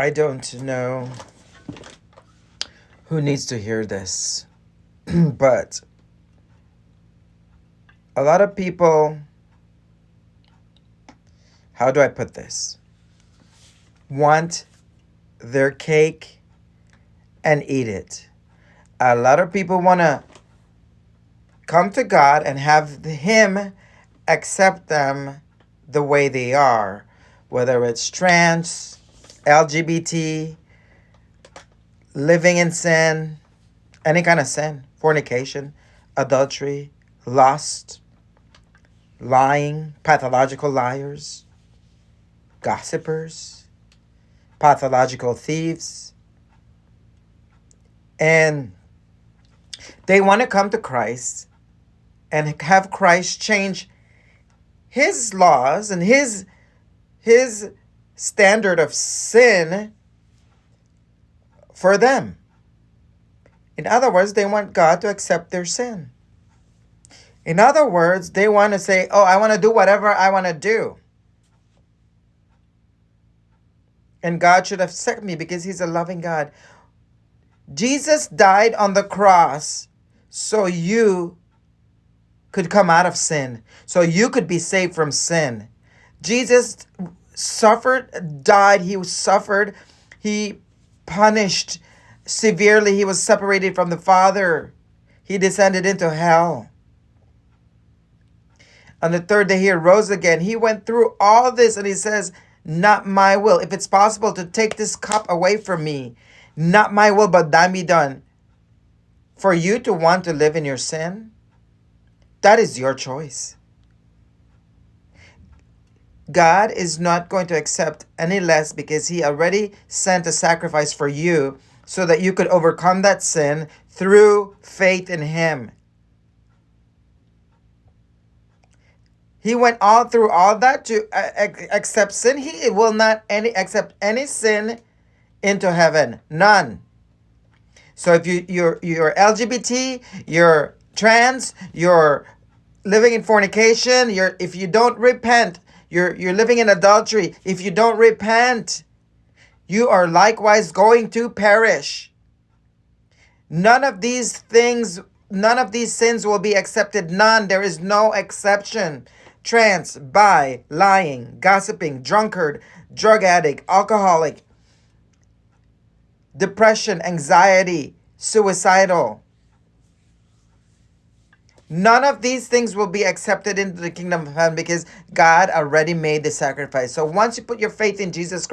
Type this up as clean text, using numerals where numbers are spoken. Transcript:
I don't know who needs to hear this, but a lot of people, how do I put this? Want their cake and eat it. A lot of people want to come to God and have Him accept them the way they are, whether it's trans, LGBT, living in sin, any kind of sin, fornication, adultery, lust, lying, pathological liars, gossipers, pathological thieves. And they want to come to Christ and have Christ change His laws and His standard of sin for them. In other words, they want God to accept their sin. In other words, they want to say, oh, I want to do whatever I want to do. And God should accept me because He's a loving God. Jesus died on the cross so you could come out of sin, so you could be saved from sin. Jesus suffered, died, He suffered, He punished severely, He was separated from the Father. He descended into hell. On the third day, He arose again. He went through all this and He says, not my will. If it's possible to take this cup away from me, not my will, but thine be done. For you to want to live in your sin, that is your choice. God is not going to accept any less because He already sent a sacrifice for you so that you could overcome that sin through faith in Him. He went all through all that to accept sin. He will not accept any sin into heaven. None. So if you're LGBT, you're trans, you're living in fornication, if you don't repent, you're living in adultery. If you don't repent, you are likewise going to perish. None of these things, none of these sins will be accepted. None. There is no exception. Trans, bi, lying, gossiping, drunkard, drug addict, alcoholic, depression, anxiety, suicidal. None of these things will be accepted into the kingdom of heaven because God already made the sacrifice. So once you put your faith in Jesus Christ,